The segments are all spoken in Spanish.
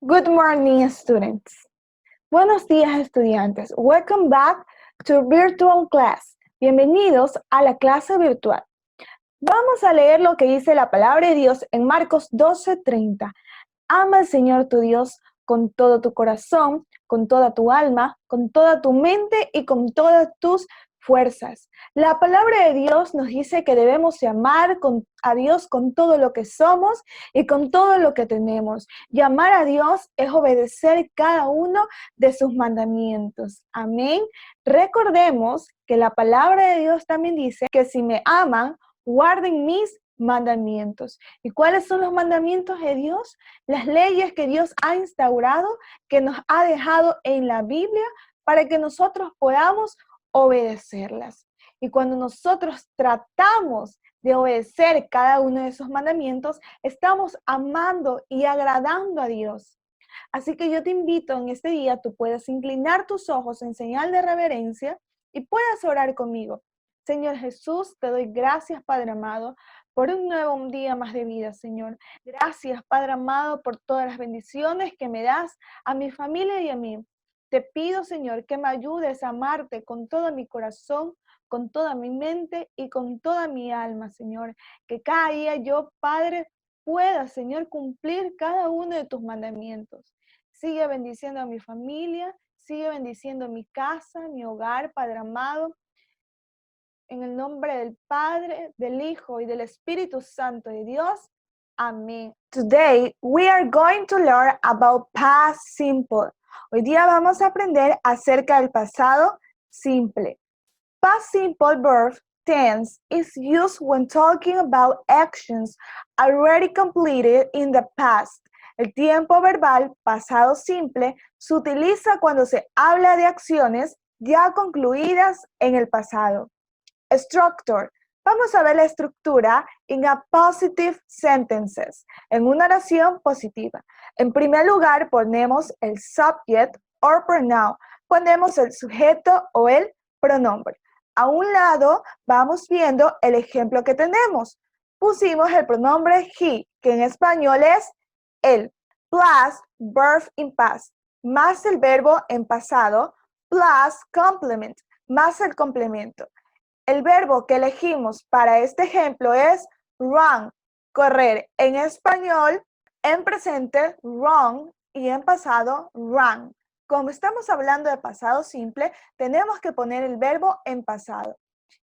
Good morning, students. Buenos días, estudiantes. Welcome back to virtual class. Bienvenidos a la clase virtual. Vamos a leer lo que dice la palabra de Dios en Marcos 12:30. Ama al Señor tu Dios con todo tu corazón, con toda tu alma, con toda tu mente y con todas tus fuerzas. La palabra de Dios nos dice que debemos amar a Dios con todo lo que somos y con todo lo que tenemos. Y amar a Dios es obedecer cada uno de sus mandamientos. Amén. Recordemos que la palabra de Dios también dice que si me aman, guarden mis mandamientos. ¿Y cuáles son los mandamientos de Dios? Las leyes que Dios ha instaurado, que nos ha dejado en la Biblia para que nosotros podamos obedecerlas. Y cuando nosotros tratamos de obedecer cada uno de esos mandamientos, estamos amando y agradando a Dios. Así que yo te invito en este día, tú puedes inclinar tus ojos en señal de reverencia y puedas orar conmigo. Señor Jesús, te doy gracias, Padre amado, por un nuevo día más de vida, Señor. Gracias, Padre amado, por todas las bendiciones que me das a mi familia y a mí. Te pido, Señor, que me ayudes a amarte con todo mi corazón, con toda mi mente y con toda mi alma, Señor. Que cada día yo, Padre, pueda, Señor, cumplir cada uno de tus mandamientos. Sigue bendiciendo a mi familia, sigue bendiciendo mi casa, mi hogar, Padre amado. En el nombre del Padre, del Hijo y del Espíritu Santo de Dios. Amén. Today we are going to learn about past simple. Hoy día vamos a aprender acerca del pasado simple. Past simple verb tense is used when talking about actions already completed in the past. El tiempo verbal pasado simple se utiliza cuando se habla de acciones ya concluidas en el pasado. Structure. Vamos a ver la estructura in a positive sentences, en una oración positiva. En primer lugar, ponemos el subject or pronoun. Ponemos el sujeto o el pronombre. A un lado, vamos viendo el ejemplo que tenemos. Pusimos el pronombre he, que en español es él, plus verb in past, más el verbo en pasado, plus complement, más el complemento. El verbo que elegimos para este ejemplo es run, correr. En español, en presente, run, y en pasado, run. Como estamos hablando de pasado simple, tenemos que poner el verbo en pasado.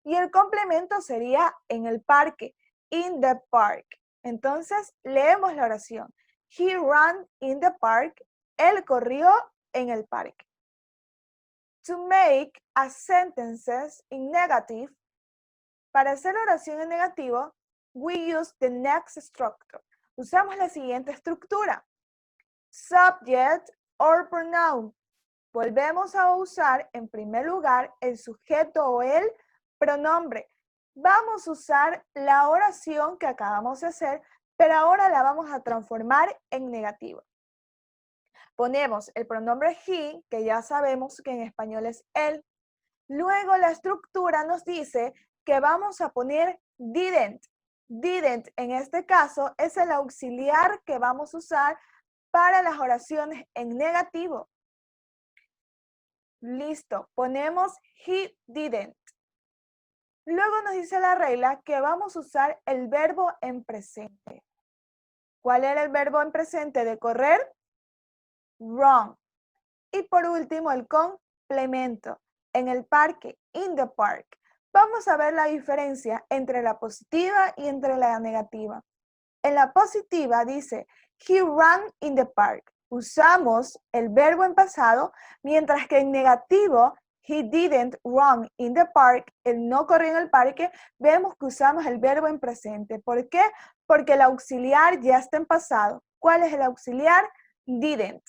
Y el complemento sería en el parque, in the park. Entonces, leemos la oración. He ran in the park. Él corrió en el parque. To make a sentences in negative, para hacer oración en negativo, we use the next structure. Usamos la siguiente estructura. Subject or pronoun. Volvemos a usar en primer lugar el sujeto o el pronombre. Vamos a usar la oración que acabamos de hacer, pero ahora la vamos a transformar en negativo. Ponemos el pronombre he, que ya sabemos que en español es él. Luego la estructura nos dice que vamos a poner didn't. Didn't en este caso es el auxiliar que vamos a usar para las oraciones en negativo. Listo, ponemos he didn't. Luego nos dice la regla que vamos a usar el verbo en presente. ¿Cuál era el verbo en presente de correr? Run. Y por último el complemento. En el parque, in the park. Vamos a ver la diferencia entre la positiva y entre la negativa. En la positiva dice, he ran in the park. Usamos el verbo en pasado, mientras que en negativo, he didn't run in the park. Él no corrió en el parque. Vemos que usamos el verbo en presente. ¿Por qué? Porque el auxiliar ya está en pasado. ¿Cuál es el auxiliar? Didn't.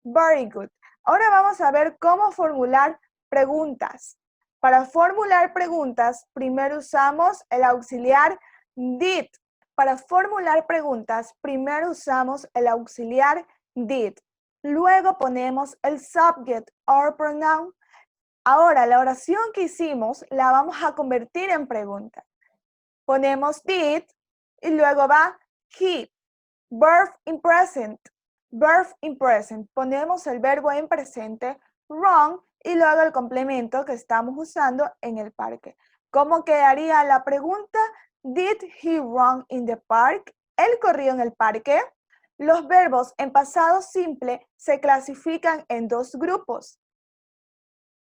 Very good. Ahora vamos a ver cómo formular preguntas. Para formular preguntas, primero usamos el auxiliar did. Para formular preguntas, primero usamos el auxiliar did. Luego ponemos el subject or pronoun. Ahora, la oración que hicimos la vamos a convertir en pregunta. Ponemos did y luego va he. Verb in present. Verb in present. Ponemos el verbo en presente, run, y luego el complemento que estamos usando en el parque. ¿Cómo quedaría la pregunta? Did he run in the park? ¿Él corrió en el parque? Los verbos en pasado simple se clasifican en dos grupos.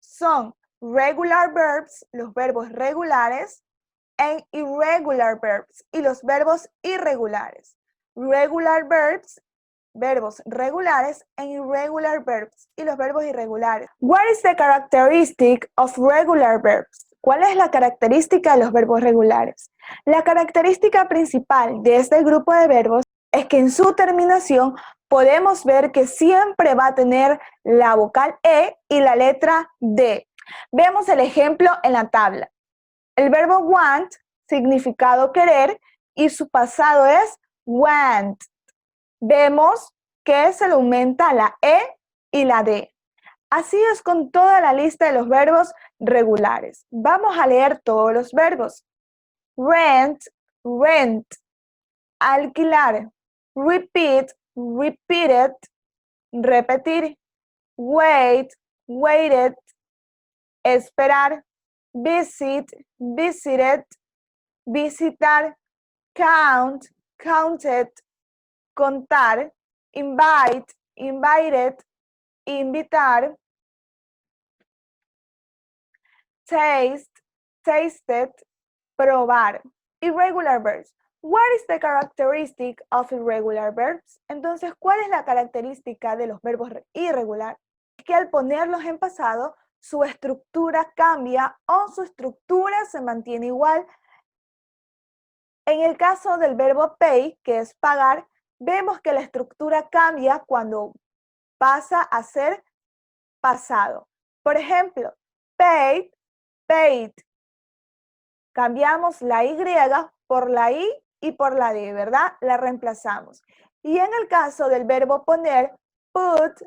Son regular verbs, los verbos regulares, and irregular verbs, y los verbos irregulares. Regular verbs, verbos regulares, and irregular verbs, y los verbos irregulares. What is the characteristic of regular verbs? ¿Cuál es la característica de los verbos regulares? La característica principal de este grupo de verbos es que en su terminación podemos ver que siempre va a tener la vocal E y la letra D. Vemos el ejemplo en la tabla. El verbo want, significado querer, y su pasado es went. Vemos que se le aumenta la E y la D. Así es con toda la lista de los verbos regulares. Vamos a leer todos los verbos. Rent, rent. Alquilar. Repeat, repeated. Repetir. Wait, waited. Esperar. Visit, visited. Visitar. Count, counted. Contar. Invite, invited. Invitar. Taste, tasted. Probar. Irregular verbs. What is the characteristic of irregular verbs? Entonces, ¿cuál es la característica de los verbos irregulares? Es que al ponerlos en pasado, su estructura cambia o su estructura se mantiene igual. En el caso del verbo pay, que es pagar, vemos que la estructura cambia cuando pasa a ser pasado. Por ejemplo, paid, paid. Cambiamos la Y por la I y por la D, ¿verdad? La reemplazamos. Y en el caso del verbo poner, put,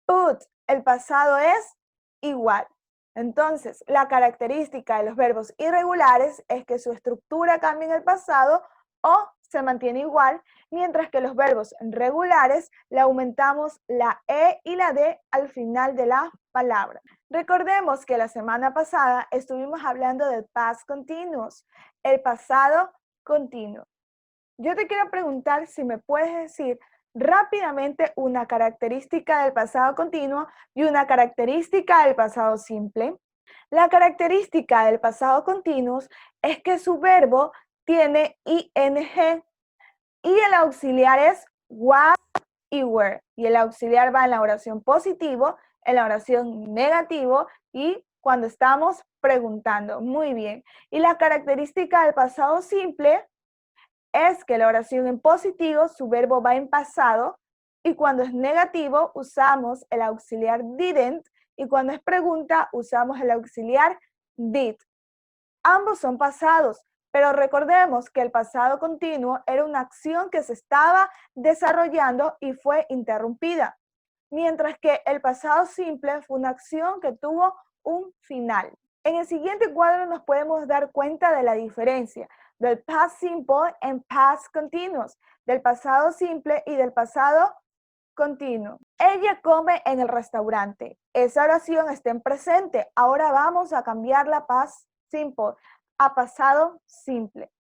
put, el pasado es igual. Entonces, la característica de los verbos irregulares es que su estructura cambia en el pasado o se mantiene igual, mientras que los verbos regulares le aumentamos la E y la D al final de la palabra. Recordemos que la semana pasada estuvimos hablando del past continuous, el pasado continuo. Yo te quiero preguntar si me puedes decir rápidamente una característica del pasado continuo y una característica del pasado simple. La característica del pasado continuo es que su verbo tiene ing y el auxiliar es was y were. Y el auxiliar va en la oración positivo, en la oración negativo y cuando estamos preguntando. Muy bien. Y la característica del pasado simple es que la oración en positivo, su verbo va en pasado, y cuando es negativo usamos el auxiliar didn't, y cuando es pregunta usamos el auxiliar did. Ambos son pasados, pero recordemos que el pasado continuo era una acción que se estaba desarrollando y fue interrumpida, mientras que el pasado simple fue una acción que tuvo un final. En el siguiente cuadro nos podemos dar cuenta de la diferencia del past simple en past continuous, del pasado simple y del pasado continuo. Ella come en el restaurante. Esa oración está en presente. Ahora vamos a cambiar la past simple a pasado simple.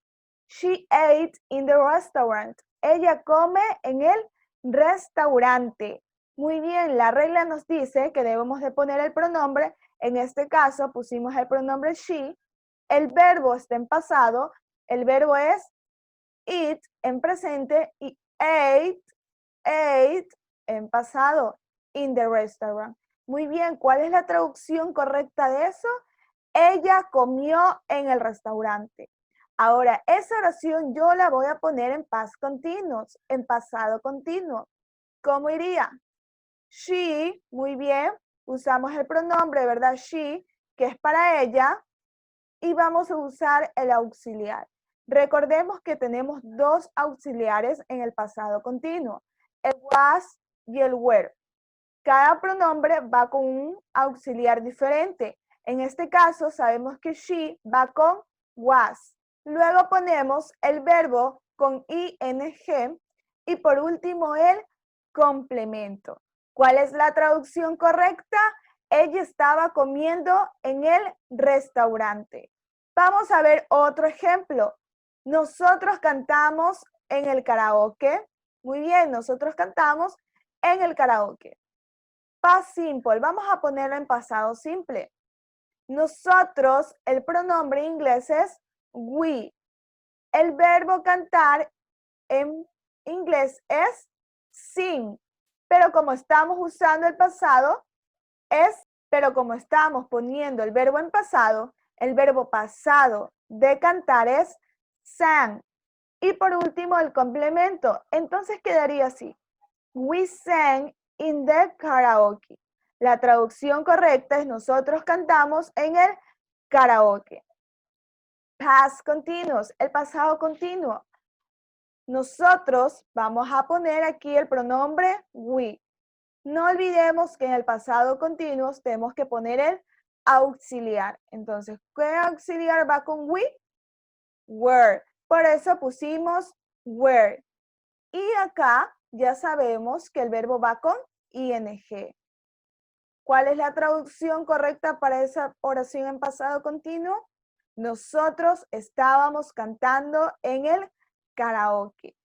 She ate in the restaurant. Ella come en el restaurante. Muy bien, la regla nos dice que debemos de poner el pronombre. En este caso pusimos el pronombre she. El verbo está en pasado. El verbo es eat en presente y ate en pasado, in the restaurant. Muy bien, ¿cuál es la traducción correcta de eso? Ella comió en el restaurante. Ahora, esa oración yo la voy a poner en past continuous, en pasado continuo. ¿Cómo iría? She, muy bien, usamos el pronombre, ¿verdad? She, que es para ella, y vamos a usar el auxiliar. Recordemos que tenemos dos auxiliares en el pasado continuo, el was y el were. Cada pronombre va con un auxiliar diferente. En este caso sabemos que she va con was. Luego ponemos el verbo con ing y por último el complemento. ¿Cuál es la traducción correcta? Ella estaba comiendo en el restaurante. Vamos a ver otro ejemplo. Nosotros cantamos en el karaoke. Muy bien, nosotros cantamos en el karaoke. Past simple, vamos a ponerlo en pasado simple. Nosotros, el pronombre inglés es we. El verbo cantar en inglés es sing, pero como estamos usando el pasado, pero como estamos poniendo el verbo en pasado, el verbo pasado de cantar es sang. Y por último, el complemento. Entonces quedaría así. We sang in the karaoke. La traducción correcta es nosotros cantamos en el karaoke. Past continuous, el pasado continuo. Nosotros vamos a poner aquí el pronombre we. No olvidemos que en el pasado continuo tenemos que poner el auxiliar. Entonces, ¿qué auxiliar va con we? Were. Por eso pusimos were. Y acá ya sabemos que el verbo va con ing. ¿Cuál es la traducción correcta para esa oración en pasado continuo? Nosotros estábamos cantando en el karaoke.